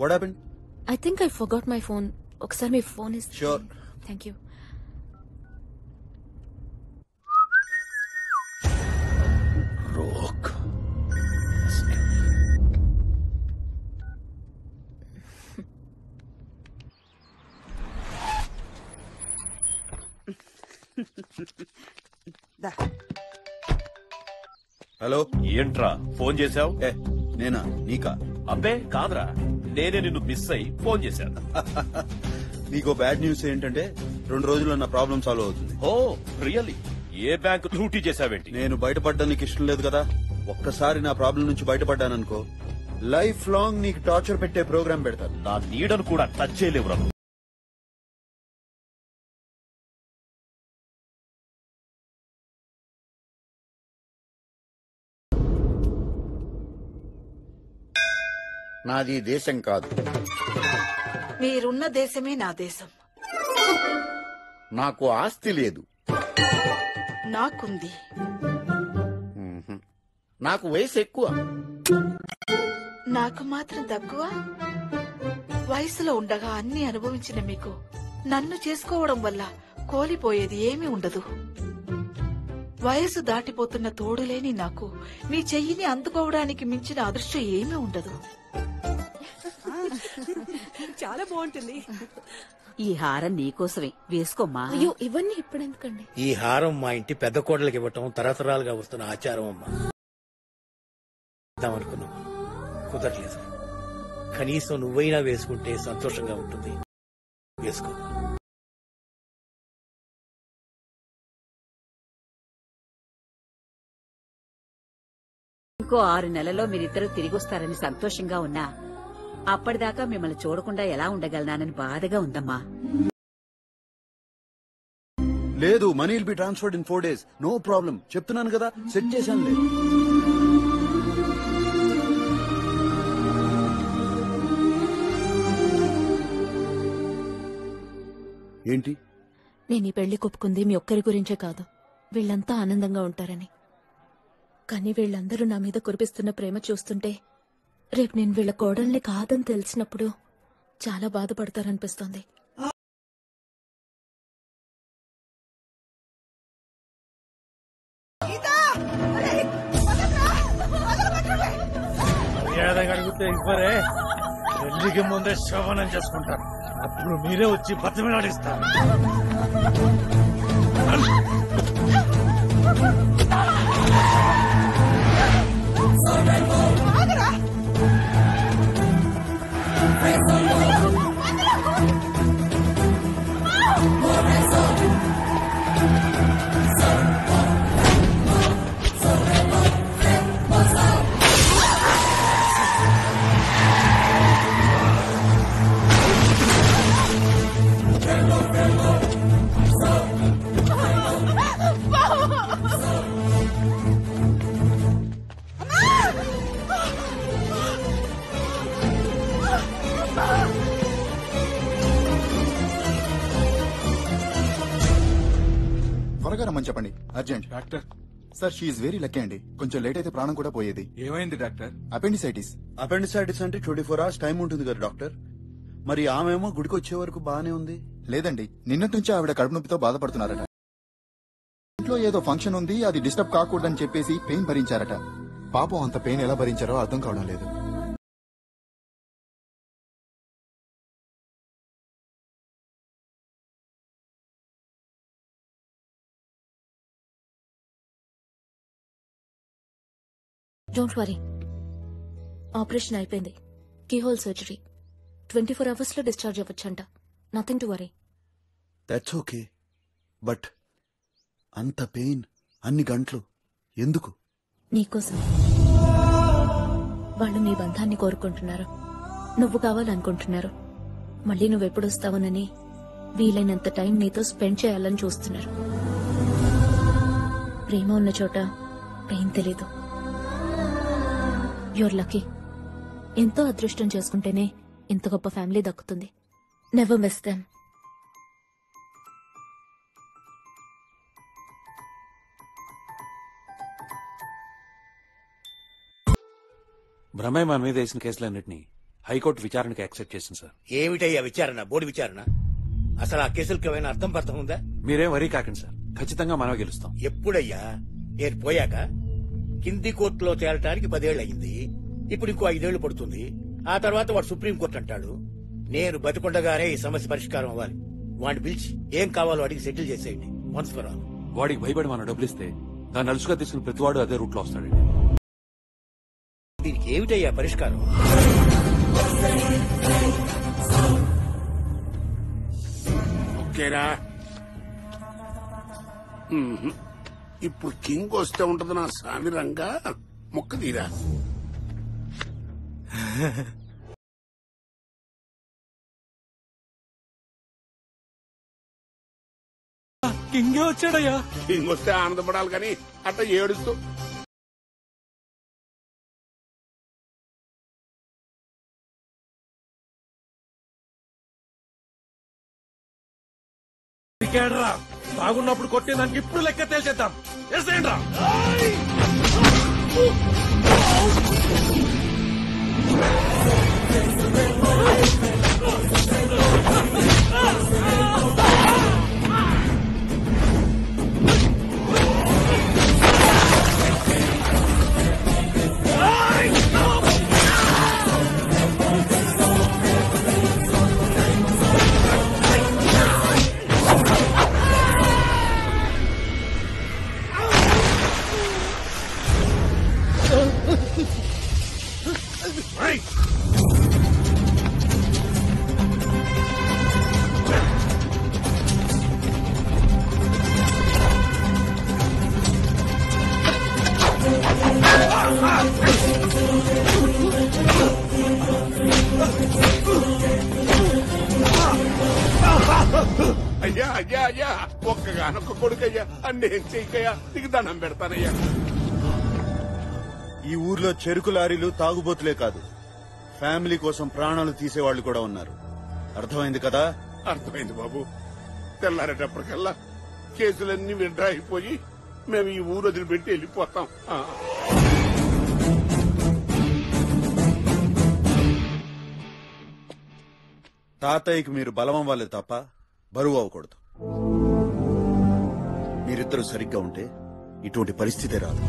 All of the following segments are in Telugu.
What happened? I think I forgot my phone. ఒకసారి మీ ఫోన్ ఇస్. Sure. Thank you. రోక్. హలో, ఏంట్రా ఫోన్ చేశావు? ఏ నేనా? నీకా? అబ్బే కాదురా, నేనే నిన్ను మిస్ అయి ఫోన్ చేశాను. నీకో బ్యాడ్ న్యూస్ ఏంటంటే 2 రోజుల్లో నా ప్రాబ్లం సాల్వ్ అవుతుంది. ఓ రియల్లీ? ఏ బ్యాంక్ లూటీ చేశావేంటి? నేను బయటపడ్డానికి ఇష్టం లేదు కదా. ఒక్కసారి నా ప్రాబ్లం నుంచి బయటపడ్డాననుకో, లైఫ్ లాంగ్ నీకు టార్చర్ పెట్టే ప్రోగ్రామ్ పెడతాను. నా నీడను కూడా టచ్ చేయలేవురా. నాది దేశం కాదు. మీరున్న దేశమే నా దేశం. నాకు ఆస్తి లేదు. నాకుంది. నాకు వయసు ఎక్కువ. నాకు మాత్రం తక్కువ. వయసులో ఉండగా అన్ని అనుభవించిన మీకు నన్ను చేసుకోవడం వల్ల కోల్పోయేది ఏమీ ఉండదు. వయసు దాటిపోతున్న తోడులేని నాకు మీ చెయ్యిని అందుకోవడానికి మించిన అదృష్టం ఏమీ ఉండదు. చాలా బాగుంటుంది. ఈ హారం నీకోసమే, వేసుకోమ్మా. అయ్యో, ఇవన్నీ ఇప్పుడెందుకండి? ఈ హారం మా ఇంటి పెద్ద కోడలికి ఇవ్వటం తరతరాలుగా వస్తున్న ఆచారం అమ్మా. అనుకున్నాం, కుదరలేదు. కనీసం నువ్వైనా వేసుకుంటే సంతోషంగా ఉంటుంది. వేసుకో. ఇంకో 6 నెలల్లో మీరిద్దరూ తిరిగొస్తారని సంతోషంగా ఉన్నా అప్పటిదాకా మిమ్మల్ని చూడకుండా ఎలా ఉండగలనానని బాధగా ఉందమ్మా. లేదు, money will be transferred in 4 days. No problem. చెప్తున్నాను కదా, సెట్ చేశానులే. ఏంటి? నేను ఈ పెళ్లి కొప్పుకుంది మీ ఒక్కరి గురించే కాదు, వీళ్ళంతా ఆనందంగా ఉంటారని. కానీ వీళ్ళందరూ నా మీద కురిపిస్తున్న ప్రేమ చూస్తుంటే రేపు నేను వీళ్ళ కోడల్ని కాదని తెలిసినప్పుడు చాలా బాధపడతారనిపిస్తోంది. ఇవ్వరే, పెళ్లికి ముందే శోభనం చేసుకుంటారు. అప్పుడు మీరే వచ్చి బతిమలాడిస్తారు. త్వరగా రమ్మని చెప్పండి, urgent. Doctor sir, she very lucky అండి. కొంచెం లేట్ అయితే ప్రాణం కూడా పోయేది. ఏమైంది డాక్టర్? అపెండిసైటిస్. అపెండిసైటిస్ అంటే 24 hours టైం ఉంటుంది కదా డాక్టర్. మరి ఆమెమో గుడికి వచ్చే వరకు బానే ఉంది. లేదండి, నిన్నటి నుంచి ఆవిడ కడుపు నొప్పితో బాధపడుతున్నారట. ఇంట్లో ఏదో ఫంక్షన్ ఉంది, అది డిస్టర్బ్ కాకూడదని చెప్పేసి పెయిన్ భరించారట. పాపం అంత పెయిన్ ఎలా భరించారో అర్థం కావడం లేదు. డోంట్ వరీ, ఆపరేషన్ అయిపోయింది. Keyhole surgery. 24 hours లో డిశ్చార్జ్ అవ్వచ్చంట. Nothing to worry. That's okay. But అంత పెయిన్ అన్ని గంటలు ఎందుకు? నీకోసం. వాళ్ళు నీ బంధాన్ని కోరుకుంటున్నారు, నువ్వు కావాలనుకుంటున్నారు. మళ్ళీ నువ్వెప్పుడొస్తావునని వీలైనంత టైం నీతో స్పెండ్ చేయాలని చూస్తున్నారు. ప్రేమ ఉన్న చోట పెయిన్ తెలీదు. Your lucky. ఎంతో అదృష్టం చేసుకుంటేనే ఇంత గొప్ప ఫ్యామిలీ దక్కుతుంది. Never miss them. బ్రహ్మయ్య మన మీద వేసిన కేసులన్నింటినీ హైకోర్టు విచారణకు యాక్సెప్ట్ చేసింది సార్. ఏమిటయ్యా విచారణ? బోర్డు విచారణ? అసలు ఆ కేసులకు ఏమైనా అర్థం పర్థం ఉందా? మీరేం వరీ కాకండి సార్, ఖచ్చితంగా మనం గెలుస్తాం. ఎప్పుడయ్యా? నేను పోయాక కింది కోర్టులో చేరటానికి 10 ఏళ్ళు అయింది. ఇప్పుడు ఇంకో 5 ఏళ్లు పడుతుంది. ఆ తర్వాత వాడు సుప్రీంకోర్టు అంటాడు. నేను బతికుండగానే ఈ సమస్య పరిష్కారం అవ్వాలి. వాడిని పిలిచి ఏం కావాలో అడిగి సెటిల్ చేసేయండి. Once for all. వాడికి భయపడి మనం డబ్బులు ఇస్తే దాన్ని అలుసుగా తీసుకుని ప్రతివాడు అదే రూట్ లో వస్తాడండి. దీనికి ఏమిటయ్యా పరిష్కారం? ఓకేరా, ఇప్పుడు కింగ్ వస్తే ఉంటది నా సామిరంగా. మొక్క తీరా. కింగే వచ్చాడయ్యా. కింగ్ వస్తే ఆనందపడాలి కానీ అట్లా ఏడుస్తూ బాగున్నప్పుడు కొట్టేదానికి ఇప్పుడు లెక్క తేల్చేద్దాం. అయ్యా అయ్యా అయ్యా, ఒక్కగానొక్క కొడుకయ్యా, అన్నేం చెయ్యకయ్యా, నీకు దండం పెడతానయ్యా. ఈ ఊర్లో చెరుకు లారీలు తాగుబోతులే కాదు, ఫ్యామిలీ కోసం ప్రాణాలు తీసేవాళ్లు కూడా ఉన్నారు. అర్థమైంది కదా? అర్థమైంది బాబు. తెల్లారేటప్పటికల్లా కేసులన్నీ విడ్రా అయిపోయి మేము ఈ ఊరు వదిలిపెట్టి వెళ్ళిపోతాం. తాతయ్యకి మీరు బలం అవ్వాలి తప్ప బరువు అవ్వకూడదు. మీరిద్దరూ సరిగ్గా ఉంటే ఇటువంటి పరిస్థితే రాదు.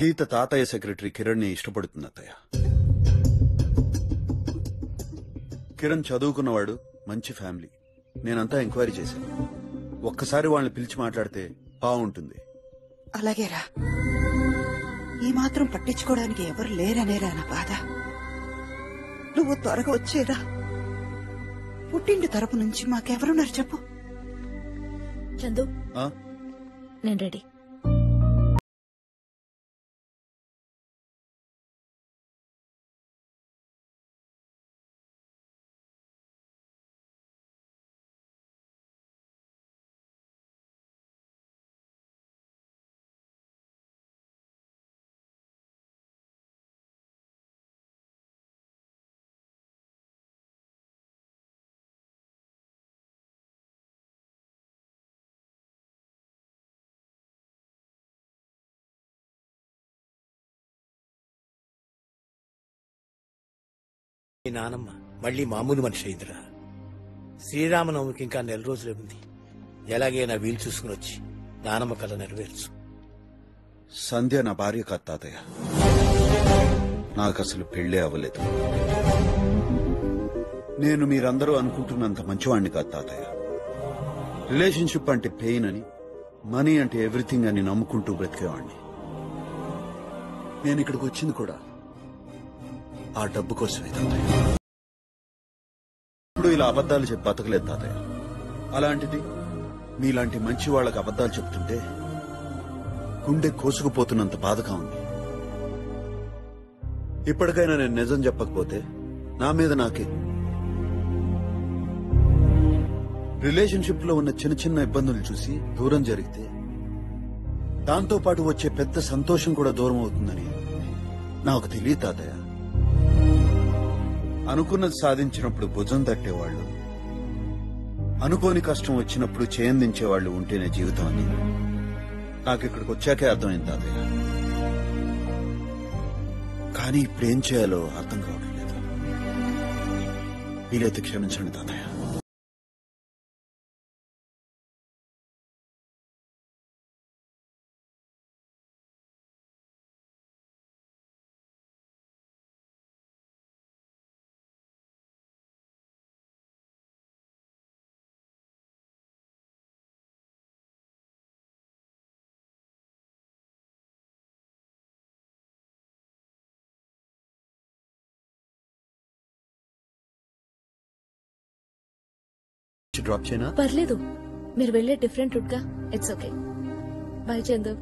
గీత తాతయ్య సెక్రటరీ కిరణ్ ని ఇష్టపడుతుంది అత్తయ్య. కిరణ్ చదువుకున్నవాడు, మంచి ఫ్యామిలీ. నేనంతా ఎంక్వైరీ చేశాను. ఒక్కసారి వాళ్ళని పిలిచి మాట్లాడితే బాగుంటుంది. అలాగేరా, ఈ మాత్రం పట్టించుకోవడానికి ఎవరు లేరనేరా నా బాధ. నువ్వు త్వరగా వచ్చేరా. పుట్టింటి తరపు నుంచి మాకెవరున్నారు చెప్పు. చందు, ఆ? నేను రెడీ. మీ నానమ్మ మళ్లీ మామూలు మనిషి అయిందిరా. శ్రీరామనవమికి ఇంకా 4 రోజులే ఉంది. ఎలాగైనా వీలు చూసుకుని వచ్చి నానమ్మ కళ నెరవేర్చు. సంధ్య నా భార్య కాదు తాతయ్య. నాకు అసలు పెళ్లే అవ్వలేదు. నేను మీరందరూ అనుకుంటున్నంత మంచివాణ్ణి కాదు తాతయ్య. రిలేషన్షిప్ అంటే పెయిన్ అని, మనీ అంటే ఎవ్రీథింగ్ అని నమ్ముకుంటూ బ్రతికేవాణ్ణి. నేను ఇక్కడికి వచ్చింది కూడా ఆ డబ్బు కోసమే తాతయ్య. ఇప్పుడు ఇలా అబద్దాలు చెప్పి బతకలేదు తాతయ్య. అలాంటిది మీలాంటి మంచి వాళ్ళకి అబద్దాలు చెప్తుంటే గుండె కోసుకుపోతున్నంత బాధగా ఉంది. ఇప్పటికైనా నేను నిజం చెప్పకపోతే నా మీద నాకే. రిలేషన్షిప్ లో ఉన్న చిన్న చిన్న ఇబ్బందులు చూసి దూరం జరిగితే దాంతో పాటు వచ్చే పెద్ద సంతోషం కూడా దూరం అవుతుందని నాకు తెలియదు తాతయ్య. అనుకున్నది సాధించినప్పుడు భుజం తట్టేవాళ్లు, అనుకోని కష్టం వచ్చినప్పుడు చేయందించేవాళ్లు ఉంటేనే జీవితం అని నాకు ఇక్కడికి వచ్చాకే అర్థమైంది తాతయ్య. కానీ ఇప్పుడేం చేయాలో అర్థం కావడం లేదు. వీలైతే క్షమించండి తాతయ్య. డ్రాప్ చేయనా? పర్లేదు, మీరు వెళ్లే డిఫరెంట్ రూట్ గా. It's okay. బై చందు.